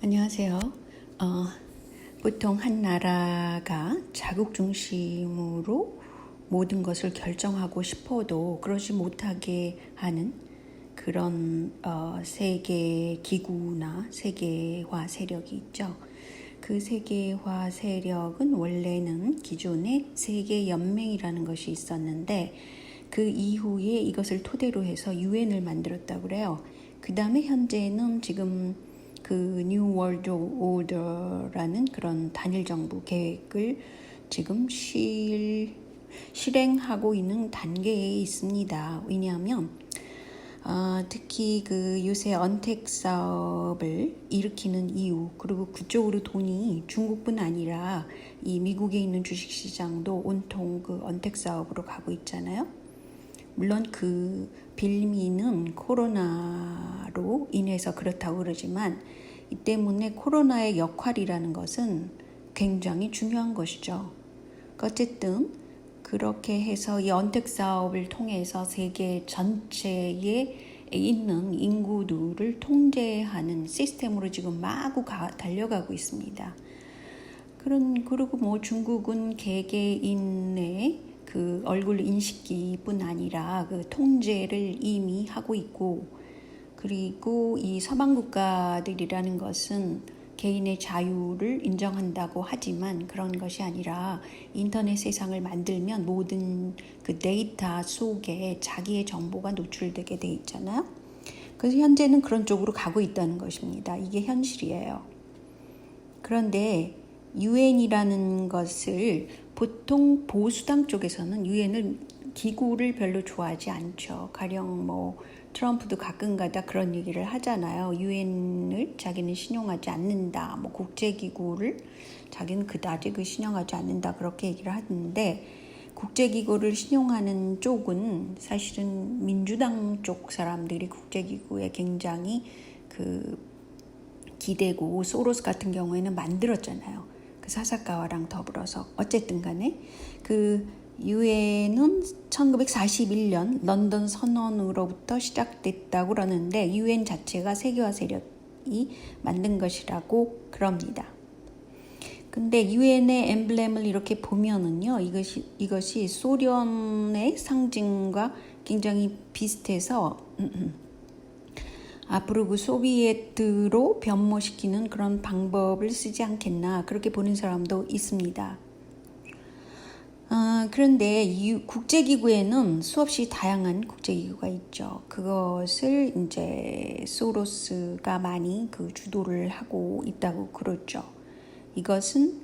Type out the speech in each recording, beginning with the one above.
안녕하세요. 보통 한 나라가 자국 중심으로 모든 것을 결정하고 싶어도 그러지 못하게 하는 그런 세계 기구나 세계화 세력이 있죠. 그 세계화 세력은 원래는 기존에 세계연맹이라는 것이 있었는데 그 이후에 이것을 토대로 해서 유엔을 만들었다고 그래요. 그 다음에 현재는 지금 그 뉴 월드 오더라는 그런 단일 정부 계획을 지금 실행하고 있는 단계에 있습니다. 왜냐하면 특히 그 요새 언택 사업을 일으키는 이유, 그리고 그쪽으로 돈이 중국뿐 아니라 이 미국에 있는 주식시장도 온통 그 언택 사업으로 가고 있잖아요. 물론 그 빌미는 코로나로 인해서 그렇다고 그러지만 이 때문에 코로나의 역할이라는 것은 굉장히 중요한 것이죠. 어쨌든 그렇게 해서 이 언택 사업을 통해서 세계 전체에 있는 인구들을 통제하는 시스템으로 지금 마구 달려가고 있습니다. 그리고 뭐 중국은 개개인의 그 얼굴 인식기뿐 아니라 그 통제를 이미 하고 있고, 그리고 이 서방 국가들이라는 것은 개인의 자유를 인정한다고 하지만 그런 것이 아니라 인터넷 세상을 만들면 모든 그 데이터 속에 자기의 정보가 노출되게 돼 있잖아요. 그래서 현재는 그런 쪽으로 가고 있다는 것입니다. 이게 현실이에요. 그런데 유엔이라는 것을 보통 보수당 쪽에서는 유엔을 기구를 별로 좋아하지 않죠. 가령 뭐 트럼프도 가끔가다 그런 얘기를 하잖아요. 유엔을 자기는 신용하지 않는다. 뭐 국제기구를 자기는 그다지 신용하지 않는다. 그렇게 얘기를 하는데 국제기구를 신용하는 쪽은 사실은 민주당 쪽 사람들이 국제기구에 굉장히 그 기대고 소로스 같은 경우에는 만들었잖아요. 그 사사카와랑 더불어서 어쨌든 간에 그 유엔은 1941년 런던 선언으로부터 시작됐다고 그러는데 유엔 자체가 세계화 세력이 만든 것이라고 그럽니다. 근데 유엔의 엠블렘을 이렇게 보면은요, 이것이 소련의 상징과 굉장히 비슷해서 앞으로 그 소비에트로 변모시키는 그런 방법을 쓰지 않겠나, 그렇게 보는 사람도 있습니다. 그런데 이 국제기구에는 수없이 다양한 국제기구가 있죠. 그것을 이제 소로스가 많이 그 주도를 하고 있다고 그러죠. 이것은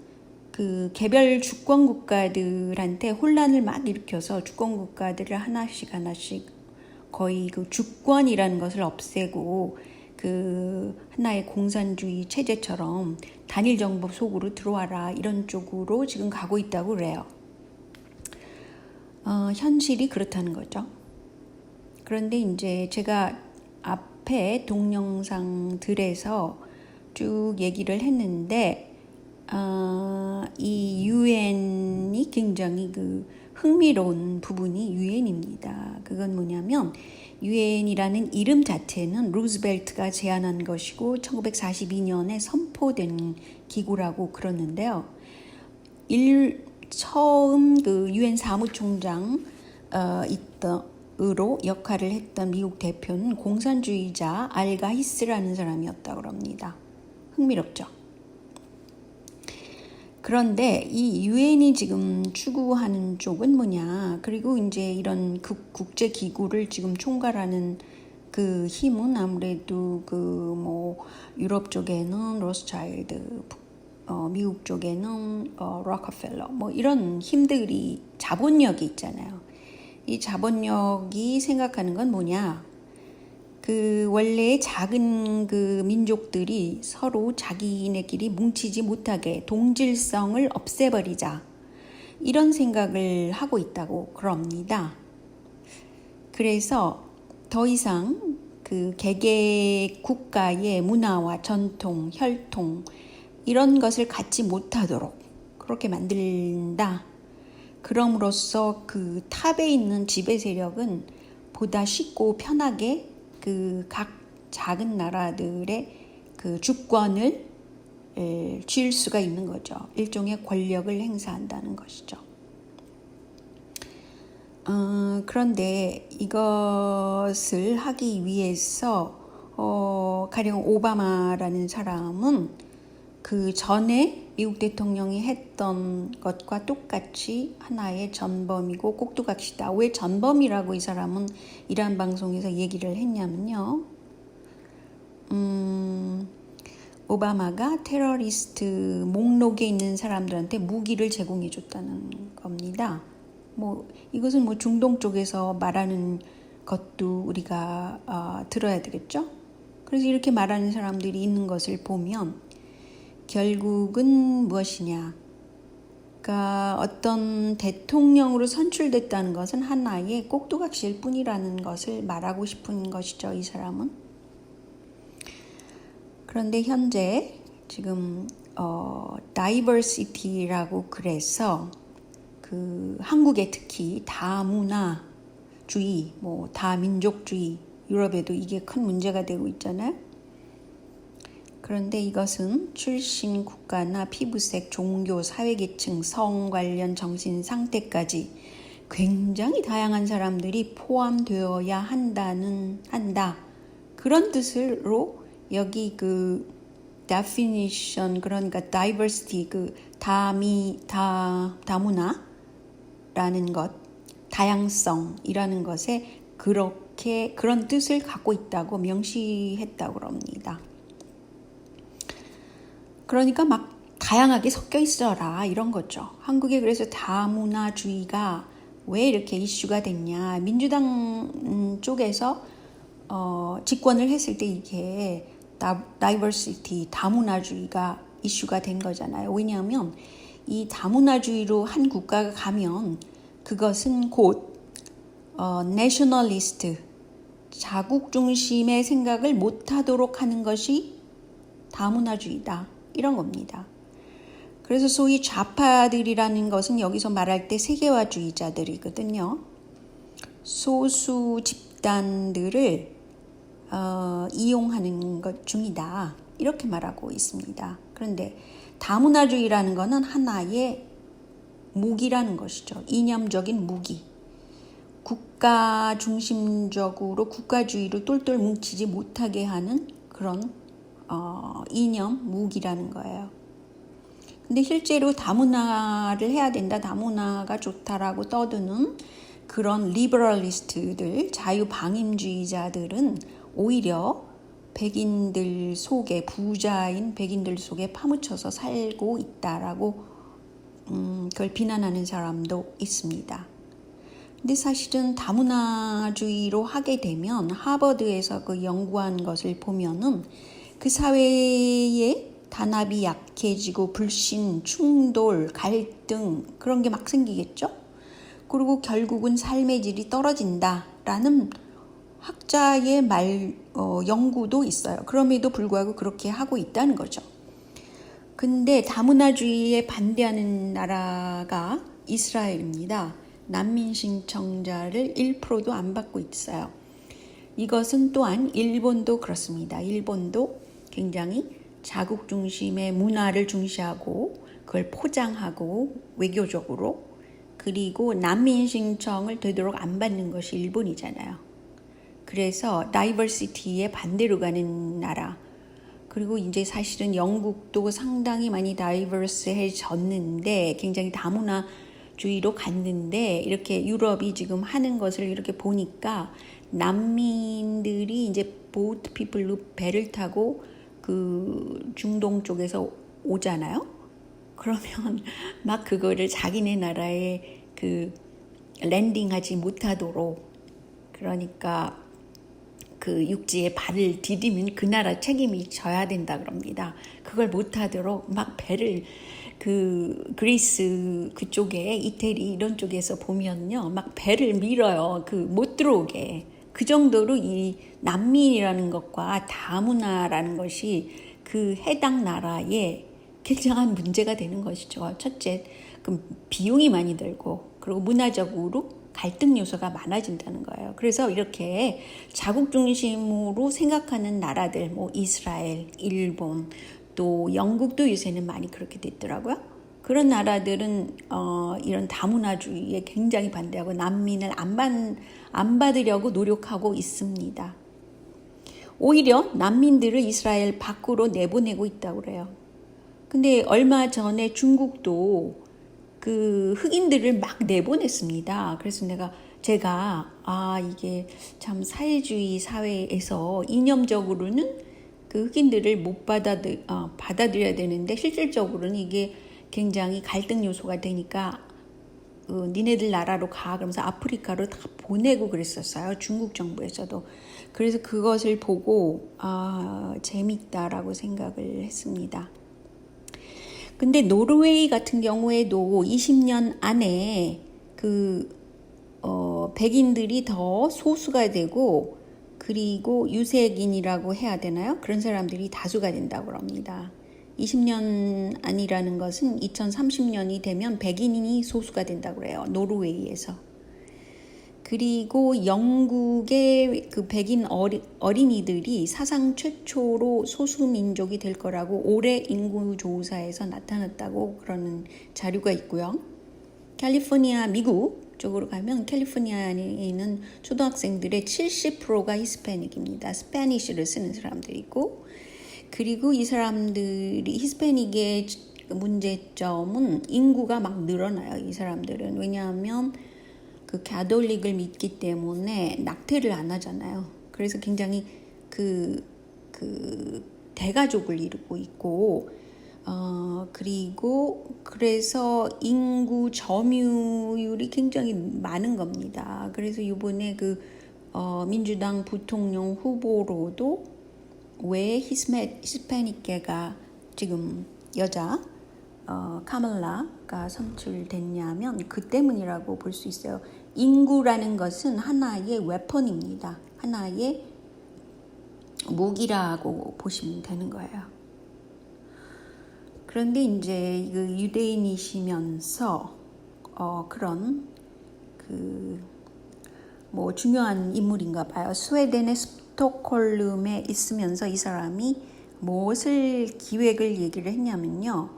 그 개별 주권 국가들한테 혼란을 막 일으켜서 주권 국가들을 하나씩 거의 그 주권이라는 것을 없애고 그 하나의 공산주의 체제처럼 단일 정부 속으로 들어와라, 이런 쪽으로 지금 가고 있다고 그래요. 현실이 그렇다는 거죠. 그런데 이제 제가 앞에 동영상들에서 쭉 얘기를 했는데 이 유엔이 굉장히 그 흥미로운 부분이 유엔입니다. 그건 뭐냐면 유엔이라는 이름 자체는 루즈벨트가 제안한 것이고 1942년에 선포된 기구라고 그러는데요. 처음 그 유엔 사무총장 으로 역할을 했던 미국 대표는 공산주의자 알가 히스라는 사람이었다고 합니다. 흥미롭죠? 그런데 이 유엔이 지금 추구하는 쪽은 뭐냐? 그리고 이제 이런 국제 기구를 지금 총괄하는 그 힘은 아무래도 그 뭐 유럽 쪽에는 로스차일드, 미국 쪽에는 록펠러, 뭐 이런 힘들이, 자본력이 있잖아요. 이 자본력이 생각하는 건 뭐냐? 그 원래 작은 그 민족들이 서로 자기네끼리 뭉치지 못하게 동질성을 없애버리자, 이런 생각을 하고 있다고 그럽니다. 그래서 더 이상 그 개개 국가의 문화와 전통, 혈통 이런 것을 갖지 못하도록 그렇게 만든다. 그럼으로써 그 탑에 있는 지배 세력은 보다 쉽고 편하게 그 각 작은 나라들의 그 주권을 쥘 수가 있는 거죠. 일종의 권력을 행사한다는 것이죠. 그런데 이것을 하기 위해서 가령 오바마라는 사람은 그 전에 미국 대통령이 했던 것과 똑같이 하나의 전범이고 꼭두각시다. 왜 전범이라고 이 사람은 이란 방송에서 얘기를 했냐면요. 오바마가 테러리스트 목록에 있는 사람들한테 무기를 제공해 줬다는 겁니다. 이것은 중동 쪽에서 말하는 것도 우리가 들어야 되겠죠? 그래서 이렇게 말하는 사람들이 있는 것을 보면 결국은 무엇이냐? 그러니까 어떤 대통령으로 선출됐다는 것은 하나의 꼭두각시일 뿐이라는 것을 말하고 싶은 것이죠, 이 사람은. 그런데 현재 지금 다이버시티라고 그래서 그 한국에 특히 다문화주의, 다민족주의, 유럽에도 이게 큰 문제가 되고 있잖아요. 그런데 이것은 출신 국가나 피부색, 종교, 사회계층, 성 관련 정신 상태까지 굉장히 다양한 사람들이 포함되어야 한다. 그런 뜻으로 여기 그 definition, 그러니까 diversity, 그 다문화라는 것, 다양성이라는 것에 그런 뜻을 갖고 있다고 명시했다고 합니다. 그러니까 막 다양하게 섞여 있어라 이런 거죠. 한국에 그래서 다문화주의가 왜 이렇게 이슈가 됐냐. 민주당 쪽에서 집권을 했을 때 이게 다이버시티, 다문화주의가 이슈가 된 거잖아요. 왜냐하면 이 다문화주의로 한 국가가 가면 그것은 곧 내셔널리스트, 자국 중심의 생각을 못하도록 하는 것이 다문화주의다. 이런 겁니다. 그래서 소위 좌파들이라는 것은 여기서 말할 때 세계화주의자들이거든요. 소수 집단들을 이용하는 것 중이다. 이렇게 말하고 있습니다. 그런데 다문화주의라는 것은 하나의 무기라는 것이죠. 이념적인 무기. 국가 중심적으로 국가주의로 똘똘 뭉치지 못하게 하는 그런 이념, 무기라는 거예요. 근데 실제로 다문화를 해야 된다, 다문화가 좋다라고 떠드는 그런 리버럴리스트들, 자유방임주의자들은 오히려 백인들 속에, 부자인 백인들 속에 파묻혀서 살고 있다라고 그걸 비난하는 사람도 있습니다. 근데 사실은 다문화주의로 하게 되면 하버드에서 그 연구한 것을 보면은 그 사회의 단합이 약해지고 불신, 충돌, 갈등 그런 게 막 생기겠죠. 그리고 결국은 삶의 질이 떨어진다라는 학자의 연구도 있어요. 그럼에도 불구하고 그렇게 하고 있다는 거죠. 근데 다문화주의에 반대하는 나라가 이스라엘입니다. 난민 신청자를 1%도 안 받고 있어요. 이것은 또한 일본도 그렇습니다. 일본도 굉장히 자국 중심의 문화를 중시하고 그걸 포장하고 외교적으로, 그리고 난민 신청을 되도록 안 받는 것이 일본이잖아요. 그래서 다이버시티에 반대로 가는 나라. 그리고 이제 사실은 영국도 상당히 많이 다이버스해졌는데 굉장히 다문화주의로 갔는데 이렇게 유럽이 지금 하는 것을 이렇게 보니까 난민들이 이제 보트 피플로 배를 타고 그 중동 쪽에서 오잖아요. 그러면 막 그거를 자기네 나라에 그 랜딩하지 못하도록, 그러니까 그 육지에 발을 디디면 그 나라 책임이 져야 된다 그럽니다. 그걸 못하도록 막 배를 그 그리스 그쪽에 이태리 이런 쪽에서 보면요, 막 배를 밀어요. 그 못 들어오게. 그 정도로 이 난민이라는 것과 다문화라는 것이 그 해당 나라에 굉장한 문제가 되는 것이죠. 첫째, 그 비용이 많이 들고, 그리고 문화적으로 갈등 요소가 많아진다는 거예요. 그래서 이렇게 자국 중심으로 생각하는 나라들, 이스라엘, 일본, 또 영국도 요새는 많이 그렇게 됐더라고요. 그런 나라들은 이런 다문화주의에 굉장히 반대하고 난민을 안 받으려고 노력하고 있습니다. 오히려 난민들을 이스라엘 밖으로 내보내고 있다고 그래요. 근데 얼마 전에 중국도 그 흑인들을 막 내보냈습니다. 그래서 제가 이게 참 사회주의 사회에서 이념적으로는 그 흑인들을 못 받아들여야 되는데 실질적으로는 이게 굉장히 갈등 요소가 되니까 니네들 나라로 가 그러면서 아프리카로 다 보내고 그랬었어요. 중국 정부에서도. 그래서 그것을 보고 재밌다라고 생각을 했습니다. 근데 노르웨이 같은 경우에도 20년 안에 백인들이 더 소수가 되고 그리고 유색인이라고 해야 되나요? 그런 사람들이 다수가 된다고 합니다. 20년 안이라는 것은 2030년이 되면 백인이 소수가 된다고 그래요. 노르웨이에서. 그리고 영국의 그 백인 어린이들이 사상 최초로 소수민족이 될 거라고 올해 인구조사에서 나타났다고 그러는 자료가 있고요. 캘리포니아, 미국 쪽으로 가면 캘리포니아에 있는 초등학생들의 70%가 히스패닉입니다. 스페니쉬를 쓰는 사람들이고, 그리고 이 사람들이 히스패닉의 문제점은 인구가 막 늘어나요. 이 사람들은. 왜냐하면 그 가톨릭을 믿기 때문에 낙태를 안 하잖아요. 그래서 굉장히 그 대가족을 이루고 있고, 그리고 그래서 인구 점유율이 굉장히 많은 겁니다. 그래서 이번에 민주당 부통령 후보로도 왜 히스패닉계가 지금 여자 카멀라가 선출됐냐면 그 때문이라고 볼 수 있어요. 인구라는 것은 하나의 웨폰입니다. 하나의 무기라고 보시면 되는 거예요. 그런데 이제 유대인이시면서 그런 중요한 인물인가 봐요. 스웨덴의 스톡홀름에 있으면서 이 사람이 무엇을 기획을 얘기를 했냐면요.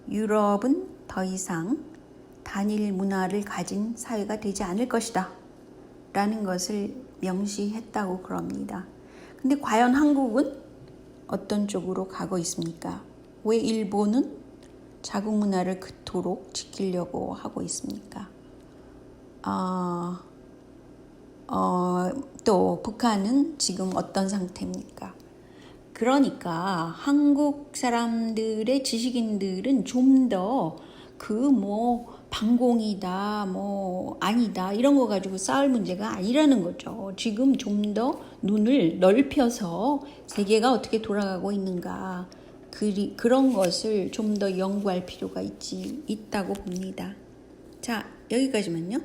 유럽은 더 이상 단일 문화를 가진 사회가 되지 않을 것이다 라는 것을 명시했다고 그럽니다. 근데 과연 한국은 어떤 쪽으로 가고 있습니까? 왜 일본은 자국 문화를 그토록 지키려고 하고 있습니까? 또 북한은 지금 어떤 상태입니까? 그러니까 한국 사람들의 지식인들은 좀 더 반공이다, 아니다 이런 거 가지고 싸울 문제가 아니라는 거죠. 지금 좀 더 눈을 넓혀서 세계가 어떻게 돌아가고 있는가 그런 것을 좀 더 연구할 필요가 있다고 봅니다. 자, 여기까지만요.